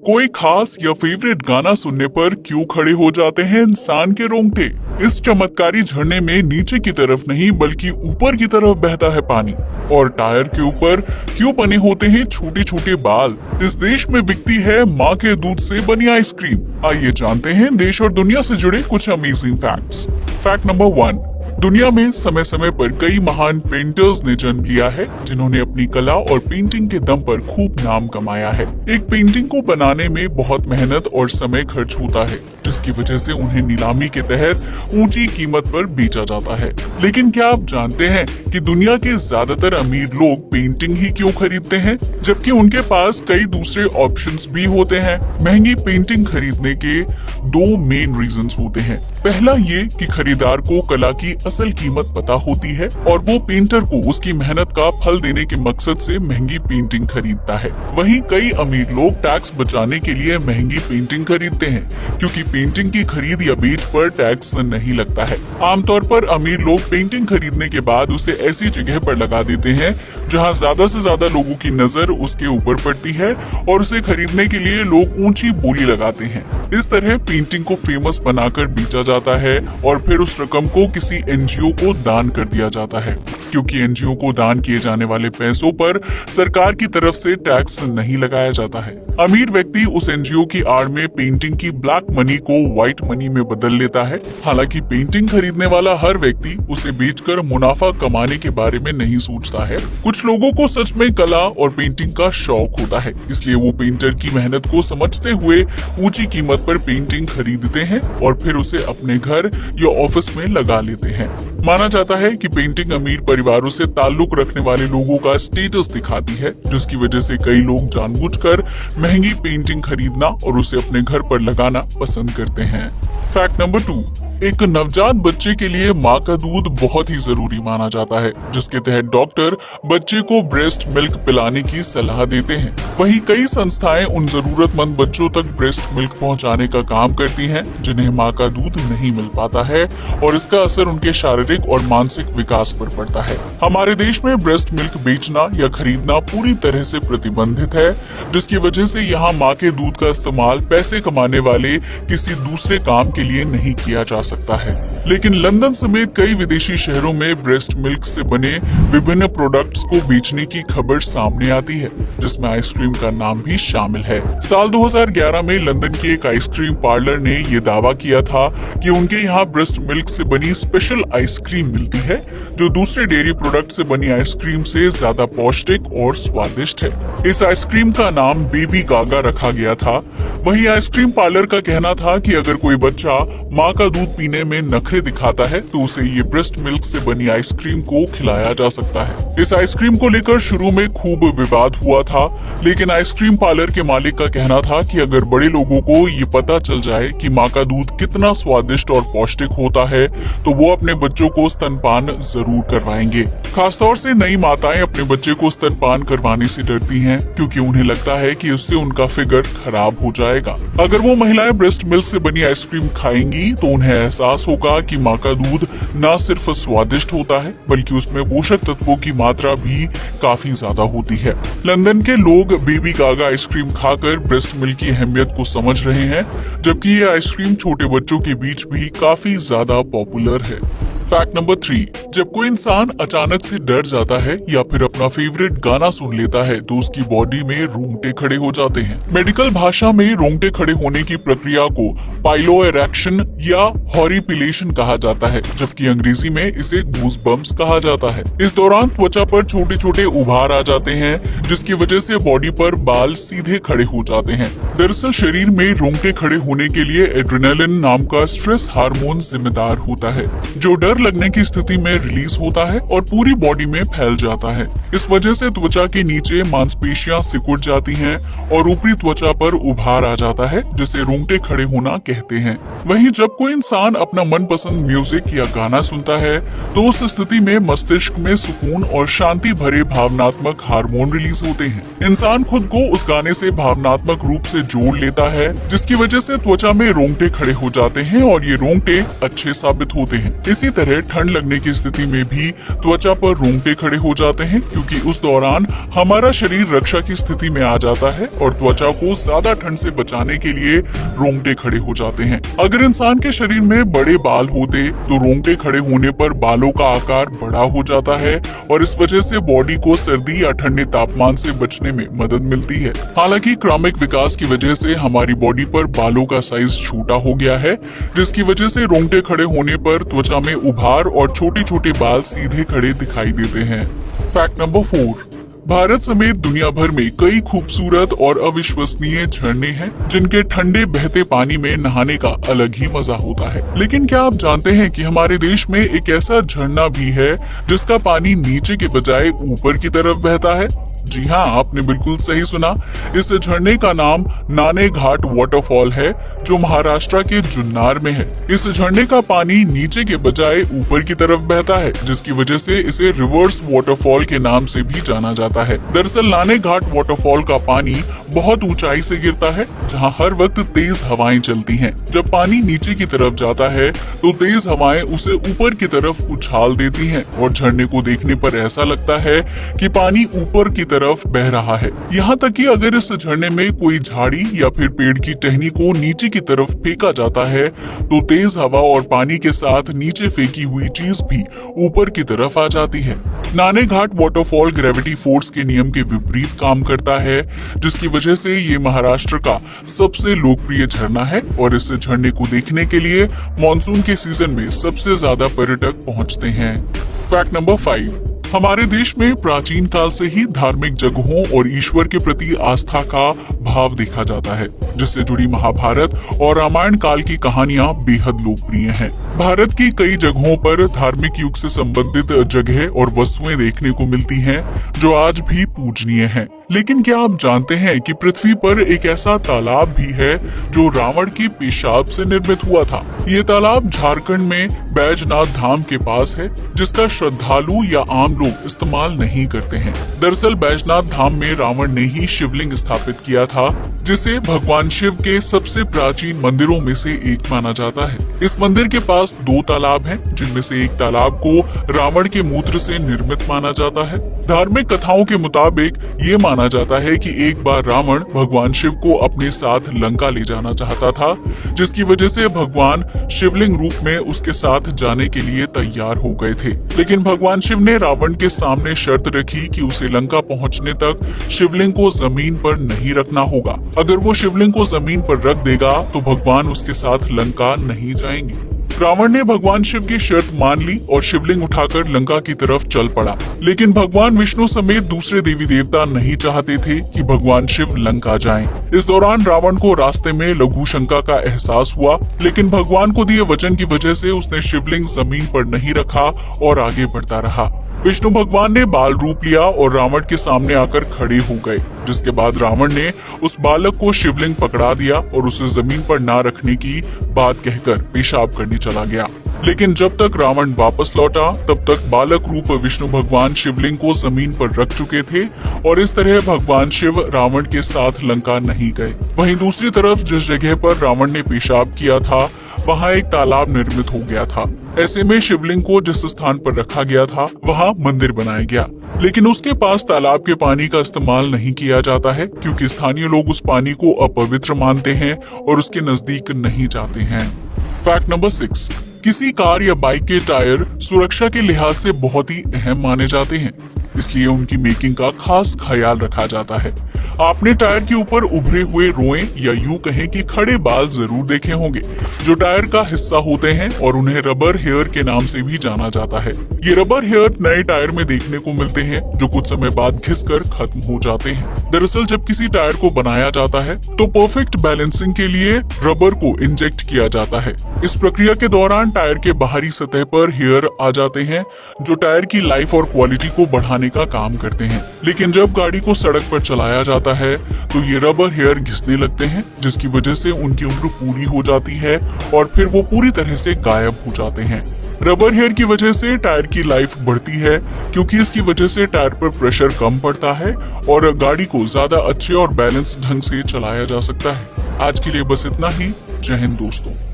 कोई खास या फेवरेट गाना सुनने पर क्यों खड़े हो जाते हैं इंसान के रोंगटे। इस चमत्कारी झरने में नीचे की तरफ नहीं बल्कि ऊपर की तरफ बहता है पानी, और टायर के ऊपर क्यों बने होते हैं छोटे छोटे बाल। इस देश में बिकती है माँ के दूध से बनी आइसक्रीम। आइए जानते हैं देश और दुनिया से जुड़े कुछ अमेजिंग फैक्ट्स। फैक्ट नंबर 1, दुनिया में समय समय पर कई महान पेंटर्स ने जन्म लिया है जिन्होंने अपनी कला और पेंटिंग के दम पर खूब नाम कमाया है। एक पेंटिंग को बनाने में बहुत मेहनत और समय खर्च होता है, जिसकी वजह से उन्हें नीलामी के तहत ऊंची कीमत पर बेचा जाता है। लेकिन क्या आप जानते हैं कि दुनिया के ज्यादातर अमीर लोग पेंटिंग ही क्यों खरीदते हैं, जबकि उनके पास कई दूसरे ऑप्शंस भी होते हैं। महंगी पेंटिंग खरीदने के दो मेन रीजंस होते हैं। पहला ये कि खरीदार को कला की असल कीमत पता होती है और वो पेंटर को उसकी मेहनत का फल देने के मकसद से महंगी पेंटिंग खरीदता है। वहीं कई अमीर लोग टैक्स बचाने के लिए महंगी पेंटिंग खरीदते हैं, क्योंकि पेंटिंग की खरीद या बेच पर टैक्स नहीं लगता है। आमतौर पर अमीर लोग पेंटिंग खरीदने के बाद उसे ऐसी जगह पर लगा देते हैं जहां ज्यादा से ज्यादा लोगों की नजर उसके ऊपर पड़ती है, और उसे खरीदने के लिए लोग ऊंची बोली लगाते हैं। इस तरह पेंटिंग को फेमस बनाकर बेचा जाता है और फिर उस रकम को किसी एनजीओ को दान कर दिया जाता है, क्योंकि एनजीओ को दान किए जाने वाले पैसों पर सरकार की तरफ से टैक्स नहीं लगाया जाता है। अमीर व्यक्ति उस एनजीओ की आड़ में पेंटिंग की ब्लैक मनी को व्हाइट मनी में बदल लेता है। हालांकि पेंटिंग खरीदने वाला हर व्यक्ति उसे बेचकर मुनाफा कमाने के बारे में नहीं सोचता है। कुछ लोगों को सच में कला और पेंटिंग का शौक होता है, इसलिए वो पेंटर की मेहनत को समझते हुए ऊंची कीमत पर पेंटिंग खरीदते हैं और फिर उसे अपने घर या ऑफिस में लगा लेते हैं। माना जाता है कि पेंटिंग अमीर परिवारों से ताल्लुक रखने वाले लोगों का स्टेटस दिखाती है, जिसकी वजह से कई लोग जानबूझकर महंगी पेंटिंग खरीदना और उसे अपने घर पर लगाना पसंद करते हैं। फैक्ट नंबर 2, एक नवजात बच्चे के लिए माँ का दूध बहुत ही जरूरी माना जाता है, जिसके तहत डॉक्टर बच्चे को ब्रेस्ट मिल्क पिलाने की सलाह देते हैं। वहीं कई संस्थाएं उन जरूरतमंद बच्चों तक ब्रेस्ट मिल्क पहुंचाने का काम करती हैं जिन्हें माँ का दूध नहीं मिल पाता है, और इसका असर उनके शारीरिक और मानसिक विकास पर पड़ता है। हमारे देश में ब्रेस्ट मिल्क बेचना या खरीदना पूरी तरह से प्रतिबंधित है, जिसकी वजह से यहाँ माँ के दूध का इस्तेमाल पैसे कमाने वाले किसी दूसरे काम के लिए नहीं किया जा सकता है। लेकिन लंदन समेत कई विदेशी शहरों में ब्रेस्ट मिल्क से बने विभिन्न प्रोडक्ट्स को बेचने की खबर सामने आती है, जिसमें आइसक्रीम का नाम भी शामिल है। साल 2011 में लंदन के एक आइसक्रीम पार्लर ने ये दावा किया था कि उनके यहाँ ब्रेस्ट मिल्क से बनी स्पेशल आइसक्रीम मिलती है, जो दूसरे डेयरी प्रोडक्ट से बनी आइसक्रीम से ज्यादा पौष्टिक और स्वादिष्ट है। इस आइसक्रीम का नाम बेबी गागा रखा गया था। वही आइसक्रीम पार्लर का कहना था कि अगर कोई बच्चा माँ का दूध पीने में नखरे दिखाता है तो उसे ये ब्रेस्ट मिल्क से बनी आइसक्रीम को खिलाया जा सकता है। इस आइसक्रीम को लेकर शुरू में खूब विवाद हुआ था, लेकिन आइसक्रीम पार्लर के मालिक का कहना था कि अगर बड़े लोगों को ये पता चल जाए कि माँ का दूध कितना स्वादिष्ट और पौष्टिक होता है तो वो अपने बच्चों को स्तनपान जरूर करवाएंगे। खासतौर से नई माताएं अपने बच्चे को स्तनपान करवाने से डरती हैं, क्योंकि उन्हें लगता है कि उससे उनका फिगर खराब हो जाएगा। अगर वो महिलाएं ब्रेस्ट मिल्क से बनी आइसक्रीम खाएंगी तो उन्हें एहसास होगा कि माँ का दूध न सिर्फ स्वादिष्ट होता है बल्कि उसमें पोषक तत्वों की मात्रा भी काफी ज्यादा होती है। लंदन के लोग बेबी गागा आइसक्रीम खाकर ब्रेस्ट मिल्क की अहमियत को समझ रहे हैं, जबकि ये आइसक्रीम छोटे बच्चों के बीच भी काफी ज्यादा पॉपुलर है। फैक्ट नंबर 3, जब कोई इंसान अचानक से डर जाता है या फिर अपना फेवरेट गाना सुन लेता है तो उसकी बॉडी में रोंगटे खड़े हो जाते हैं। मेडिकल भाषा में रोंगटे खड़े होने की प्रक्रिया को पाइलोएरेक्शन या हॉरिपिलेशन कहा जाता है, जबकि अंग्रेजी में इसे गूज़बम्प्स कहा जाता है। इस दौरान त्वचा पर छोटे छोटे उभार आ जाते हैं, जिसकी वजह से बॉडी पर बाल सीधे खड़े हो जाते हैं। दरअसल शरीर में रोंगटे खड़े होने के लिए एड्रेनालिन नाम का स्ट्रेस हार्मोन जिम्मेदार होता है, जो डर लगने की स्थिति में रिलीज होता है और पूरी बॉडी में फैल जाता है। इस वजह से त्वचा के नीचे मांसपेशियां सिकुड़ जाती हैं और ऊपरी त्वचा पर उभार आ जाता है, जिसे रोंगटे खड़े होना कहते हैं। वहीं जब कोई इंसान अपना मनपसंद म्यूजिक या गाना सुनता है तो उस स्थिति में मस्तिष्क में सुकून और शांति भरे भावनात्मक हार्मोन रिलीज होते हैं। इंसान खुद को उस गाने से भावनात्मक रूप से जोड़ लेता है, जिसकी वजह से त्वचा में रोंगटे खड़े हो जाते हैं और ये रोंगटे अच्छे साबित होते हैं। इसी तरह तरह ठंड लगने की स्थिति में भी त्वचा पर रोंगटे खड़े हो जाते हैं, क्योंकि उस दौरान हमारा शरीर रक्षा की स्थिति में आ जाता है और त्वचा को ज्यादा ठंड से बचाने के लिए रोंगटे खड़े हो जाते हैं। अगर इंसान के शरीर में बड़े बाल होते तो रोंगटे खड़े होने पर बालों का आकार बड़ा हो जाता है और इस वजह से बॉडी को सर्दी या ठंडे तापमान से बचने में मदद मिलती है। हालांकि क्रमिक विकास की वजह से हमारी बॉडी पर बालों का साइज छोटा हो गया है, जिसकी वजह से रोंगटे खड़े होने पर त्वचा में उभार और छोटे छोटे बाल सीधे खड़े दिखाई देते हैं। फैक्ट नंबर 4, भारत समेत दुनिया भर में कई खूबसूरत और अविश्वसनीय झरने हैं जिनके ठंडे बहते पानी में नहाने का अलग ही मजा होता है। लेकिन क्या आप जानते हैं कि हमारे देश में एक ऐसा झरना भी है जिसका पानी नीचे के बजाय ऊपर की तरफ बहता है? जी हाँ, आपने बिल्कुल सही सुना। इस झरने का नाम नाने घाट वाटरफॉल है, जो महाराष्ट्र के जुन्नार में है। इस झरने का पानी नीचे के बजाय ऊपर की तरफ बहता है, जिसकी वजह से इसे रिवर्स वाटरफॉल के नाम से भी जाना जाता है। दरअसल नाने घाट वाटरफॉल का पानी बहुत ऊंचाई से गिरता है, जहाँ हर वक्त तेज हवाएं चलती हैं। जब पानी नीचे की तरफ जाता है तो तेज हवाएं उसे ऊपर की तरफ उछाल देती हैं और झरने को देखने पर ऐसा लगता है कि पानी ऊपर की तरफ बह रहा है। यहाँ तक कि अगर इस झरने में कोई झाड़ी या फिर पेड़ की टहनी को नीचे की तरफ फेंका जाता है तो तेज हवा और पानी के साथ नीचे फेंकी हुई चीज भी ऊपर की तरफ आ जाती है। नाने घाट वाटरफॉल ग्रेविटी फोर्स के नियम के विपरीत काम करता है, जिसकी वजह से ये महाराष्ट्र का सबसे लोकप्रिय झरना है और इस झरने को देखने के लिए मानसून के सीजन में सबसे ज्यादा पर्यटक पहुँचते हैं। फैक्ट नंबर 5, हमारे देश में प्राचीन काल से ही धार्मिक जगहों और ईश्वर के प्रति आस्था का भाव देखा जाता है, जिससे जुड़ी महाभारत और रामायण काल की कहानियां बेहद लोकप्रिय हैं। भारत की कई जगहों पर धार्मिक युग से संबंधित जगह और वस्तुएं देखने को मिलती हैं, जो आज भी पूजनीय हैं। लेकिन क्या आप जानते हैं कि पृथ्वी पर एक ऐसा तालाब भी है जो रावण के पेशाब से निर्मित हुआ था? ये तालाब झारखंड में बैजनाथ धाम के पास है, जिसका श्रद्धालु या आम लोग इस्तेमाल नहीं करते हैं। दरअसल बैजनाथ धाम में रावण ने ही शिवलिंग स्थापित किया था, जिसे भगवान शिव के सबसे प्राचीन मंदिरों में से एक माना जाता है। इस मंदिर के पास 2 तालाब हैं, जिनमें से एक तालाब को रावण के मूत्र से निर्मित माना जाता है। धार्मिक कथाओं के मुताबिक ये माना जाता है कि एक बार रावण भगवान शिव को अपने साथ लंका ले जाना चाहता था, जिसकी वजह से भगवान शिवलिंग रूप में उसके साथ जाने के लिए तैयार हो गए थे। लेकिन भगवान शिव ने रावण के सामने शर्त रखी कि उसे लंका पहुंचने तक शिवलिंग को जमीन पर नहीं रखना होगा। अगर वो शिवलिंग को जमीन पर रख देगा तो भगवान उसके साथ लंका नहीं जाएंगे। रावण ने भगवान शिव की शर्त मान ली और शिवलिंग उठाकर लंका की तरफ चल पड़ा। लेकिन भगवान विष्णु समेत दूसरे देवी देवता नहीं चाहते थे कि भगवान शिव लंका जाएं। इस दौरान रावण को रास्ते में लघु शंका का एहसास हुआ, लेकिन भगवान को दिए वचन की वजह से उसने शिवलिंग जमीन पर नहीं रखा और आगे बढ़ता रहा। विष्णु भगवान ने बाल रूप लिया और रावण के सामने आकर खड़े हो गए, जिसके बाद रावण ने उस बालक को शिवलिंग पकड़ा दिया और उसे जमीन पर ना रखने की बात कहकर पेशाब करने चला गया। लेकिन जब तक रावण वापस लौटा तब तक बालक रूप विष्णु भगवान शिवलिंग को जमीन पर रख चुके थे और इस तरह भगवान शिव रावण के साथ लंका नहीं गए। वहीं दूसरी तरफ जिस जगह पर रावण ने पेशाब किया था वहाँ एक तालाब निर्मित हो गया था। ऐसे में शिवलिंग को जिस स्थान पर रखा गया था वहाँ मंदिर बनाया गया, लेकिन उसके पास तालाब के पानी का इस्तेमाल नहीं किया जाता है, क्योंकि स्थानीय लोग उस पानी को अपवित्र मानते हैं और उसके नजदीक नहीं जाते हैं। फैक्ट नंबर 6, किसी कार या बाइक के टायर सुरक्षा के लिहाज से बहुत ही अहम माने जाते हैं, इसलिए उनकी मेकिंग का खास ख्याल रखा जाता है। आपने टायर के ऊपर उभरे हुए रोए या यूं कहें कि खड़े बाल जरूर देखे होंगे, जो टायर का हिस्सा होते हैं और उन्हें रबर हेयर के नाम से भी जाना जाता है। ये रबर हेयर नए टायर में देखने को मिलते हैं, जो कुछ समय बाद घिसकर खत्म हो जाते हैं। दरअसल जब किसी टायर को बनाया जाता है तो परफेक्ट बैलेंसिंग के लिए रबर को इंजेक्ट किया जाता है। इस प्रक्रिया के दौरान टायर के बाहरी सतह पर हेयर आ जाते हैं, जो टायर की लाइफ और क्वालिटी को बढ़ाने का काम करते हैं। लेकिन जब गाड़ी को सड़क पर चलाया जाता है तो ये रबर हेयर घिसने लगते हैं, जिसकी वजह से उनकी उम्र पूरी हो जाती है और फिर वो पूरी तरह से गायब हो जाते हैं। रबर हेयर की वजह से टायर की लाइफ बढ़ती है, क्योंकि इसकी वजह से टायर पर प्रेशर कम पड़ता है और गाड़ी को ज्यादा अच्छे और बैलेंस ढंग से चलाया जा सकता है। आज के लिए बस इतना ही। जय हिंद दोस्तों।